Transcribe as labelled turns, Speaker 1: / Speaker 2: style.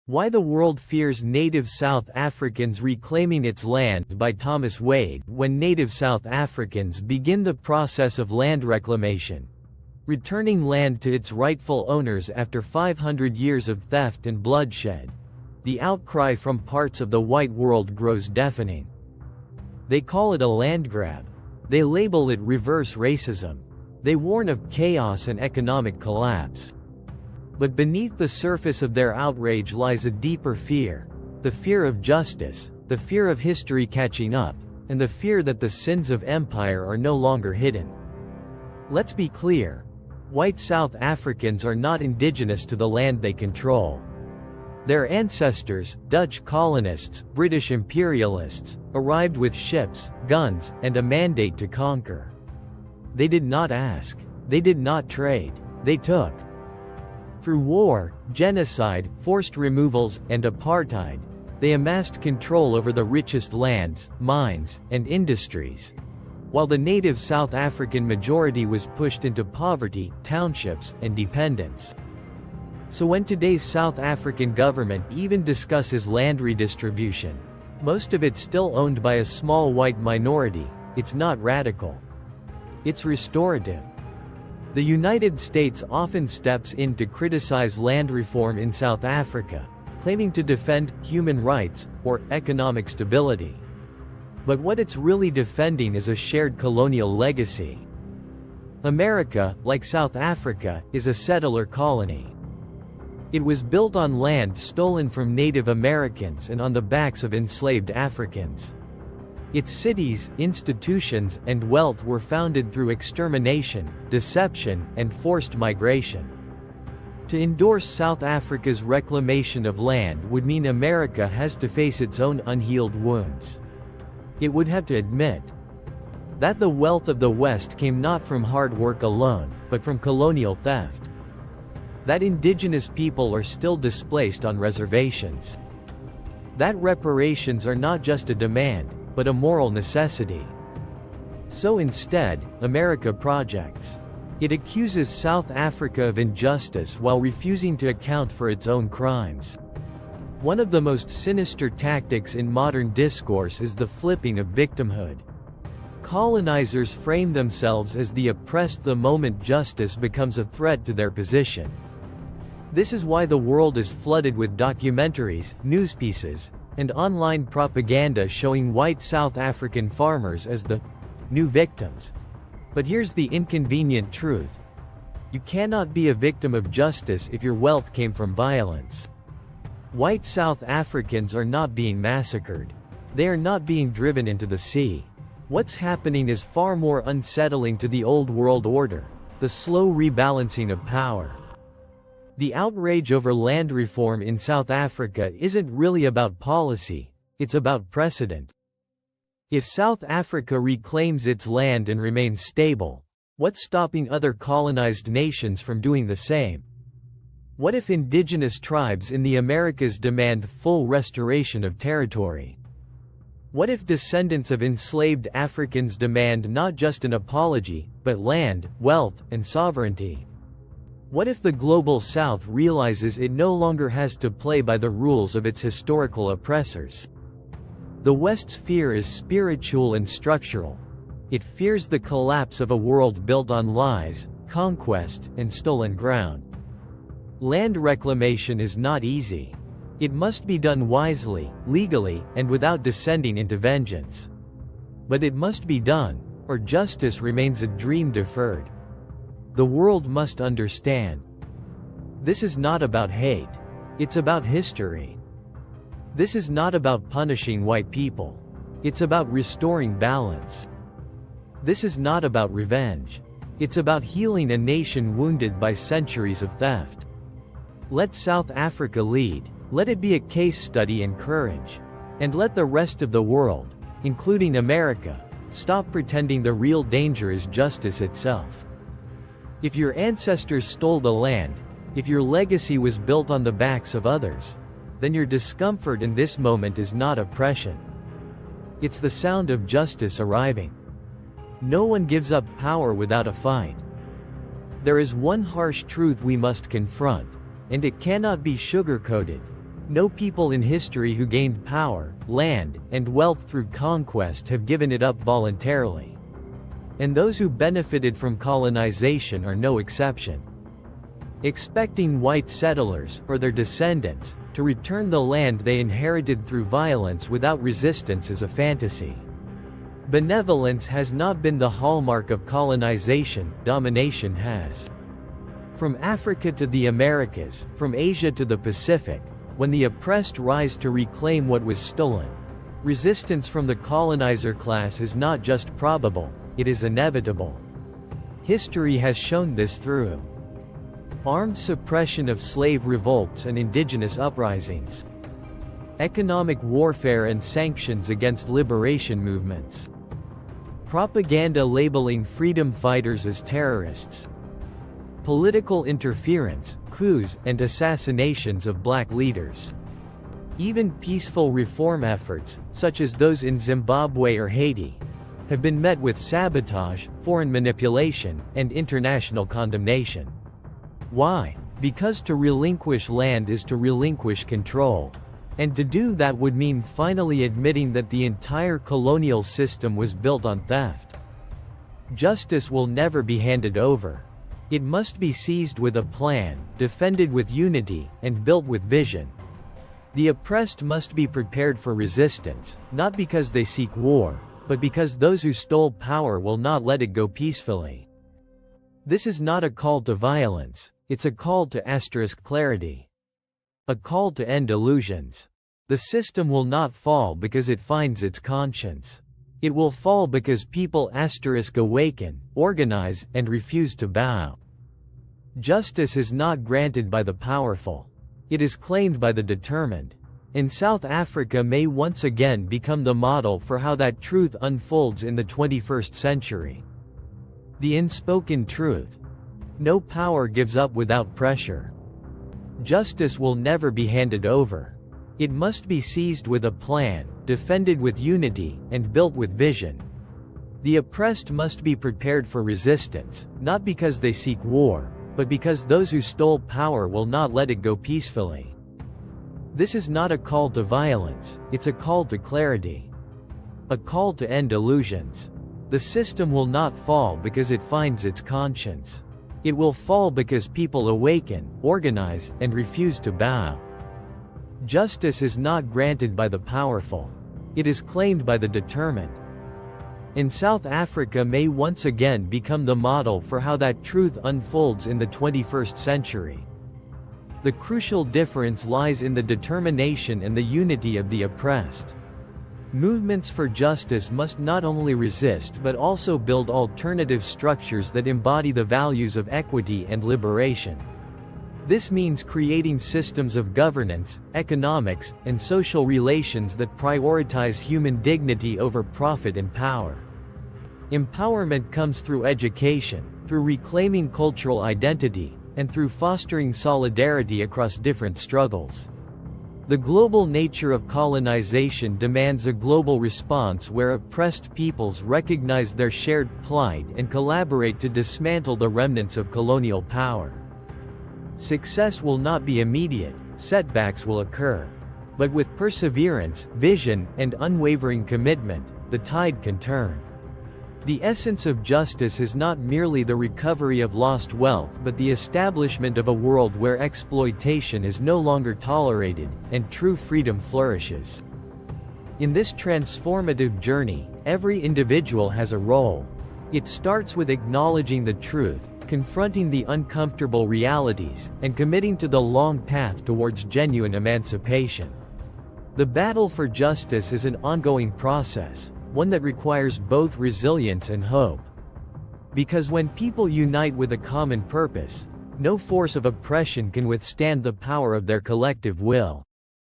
Speaker 1: Why the World Fears Native South Africans Reclaiming Its Land by Thomas Wade. When native South Africans begin the process of land reclamation, returning land to its rightful owners after 500 years of theft and bloodshed, the outcry from parts of the white world grows deafening. They call it a land grab. They label it reverse racism. They warn of chaos and economic collapse. But beneath the surface of their outrage lies a deeper fear. The fear of justice, the fear of history catching up, and the fear that the sins of empire are no longer hidden. Let's be clear. White South Africans are not indigenous to the land they control. Their ancestors, Dutch colonists, British imperialists, arrived with ships, guns, and a mandate to conquer. They did not ask. They did not trade. They took. Through war, genocide, forced removals, and apartheid, they amassed control over the richest lands, mines, and industries, while the native South African majority was pushed into poverty, townships, and dependence. So when today's South African government even discusses land redistribution, most of it still owned by a small white minority, it's not radical. It's restorative. The United States often steps in to criticize land reform in South Africa, claiming to defend human rights or economic stability. But what it's really defending is a shared colonial legacy. America, like South Africa, is a settler colony. It was built on land stolen from Native Americans and on the backs of enslaved Africans. Its cities, institutions, and wealth were founded through extermination, deception, and forced migration. To endorse South Africa's reclamation of land would mean America has to face its own unhealed wounds. It would have to admit that the wealth of the West came not from hard work alone, but from colonial theft. That indigenous people are still displaced on reservations. That reparations are not just a demand, but a moral necessity. So instead, America projects. It accuses South Africa of injustice while refusing to account for its own crimes. One of the most sinister tactics in modern discourse is the flipping of victimhood. Colonizers frame themselves as the oppressed the moment justice becomes a threat to their position. This is why the world is flooded with documentaries, news pieces, and online propaganda showing white South African farmers as the new victims. But here's the inconvenient truth. You cannot be a victim of justice if your wealth came from violence. White South Africans are not being massacred. They are not being driven into the sea. What's happening is far more unsettling to the old world order, the slow rebalancing of power. The outrage over land reform in South Africa isn't really about policy, it's about precedent. If South Africa reclaims its land and remains stable, what's stopping other colonized nations from doing the same? What if indigenous tribes in the Americas demand full restoration of territory? What if descendants of enslaved Africans demand not just an apology, but land, wealth, and sovereignty? What if the global South realizes it no longer has to play by the rules of its historical oppressors? The West's fear is spiritual and structural. It fears the collapse of a world built on lies, conquest, and stolen ground. Land reclamation is not easy. It must be done wisely, legally, and without descending into vengeance. But it must be done, or justice remains a dream deferred. The world must understand. This is not about hate. It's about history. This is not about punishing white people. It's about restoring balance. This is not about revenge. It's about healing a nation wounded by centuries of theft. Let South Africa lead. Let it be a case study in courage. And let the rest of the world, including America, stop pretending the real danger is justice itself. If your ancestors stole the land, if your legacy was built on the backs of others, then your discomfort in this moment is not oppression. It's the sound of justice arriving. No one gives up power without a fight. There is one harsh truth we must confront, and it cannot be sugar-coated. No people in history who gained power, land, and wealth through conquest have given it up voluntarily. And those who benefited from colonization are no exception. Expecting white settlers, or their descendants, to return the land they inherited through violence without resistance is a fantasy. Benevolence has not been the hallmark of colonization, domination has. From Africa to the Americas, from Asia to the Pacific, when the oppressed rise to reclaim what was stolen, resistance from the colonizer class is not just probable, it is inevitable. History has shown this through armed suppression of slave revolts and indigenous uprisings, economic warfare and sanctions against liberation movements, propaganda labeling freedom fighters as terrorists, political interference, coups, and assassinations of black leaders. Even peaceful reform efforts, such as those in Zimbabwe or Haiti, have been met with sabotage, foreign manipulation, and international condemnation. Why? Because to relinquish land is to relinquish control. And to do that would mean finally admitting that the entire colonial system was built on theft. Justice will never be handed over. It must be seized with a plan, defended with unity, and built with vision. The oppressed must be prepared for resistance, not because they seek war, but because those who stole power will not let it go peacefully. This is not a call to violence, it's a call to clarity. A call to end illusions. The system will not fall because it finds its conscience. It will fall because people awaken, organize, and refuse to bow. Justice is not granted by the powerful. It is claimed by the determined. And South Africa may once again become the model for how that truth unfolds in the 21st century. The unspoken truth. No power gives up without pressure. Justice will never be handed over. It must be seized with a plan, defended with unity, and built with vision. The oppressed must be prepared for resistance, not because they seek war, but because those who stole power will not let it go peacefully. This is not a call to violence, it's a call to clarity. A call to end illusions. The system will not fall because it finds its conscience. It will fall because people awaken, organize, and refuse to bow. Justice is not granted by the powerful. It is claimed by the determined. And South Africa may once again become the model for how that truth unfolds in the 21st century. The crucial difference lies in the determination and the unity of the oppressed. Movements for justice must not only resist but also build alternative structures that embody the values of equity and liberation. This means creating systems of governance, economics, and social relations that prioritize human dignity over profit and power. Empowerment comes through education, through reclaiming cultural identity, and through fostering solidarity across different struggles. The global nature of colonization demands a global response where oppressed peoples recognize their shared plight and collaborate to dismantle the remnants of colonial power. Success will not be immediate, setbacks will occur. But with perseverance, vision, and unwavering commitment, the tide can turn. The essence of justice is not merely the recovery of lost wealth but the establishment of a world where exploitation is no longer tolerated, and true freedom flourishes. In this transformative journey, every individual has a role. It starts with acknowledging the truth, confronting the uncomfortable realities, and committing to the long path towards genuine emancipation. The battle for justice is an ongoing process, one that requires both resilience and hope. Because when people unite with a common purpose, no force of oppression can withstand the power of their collective will.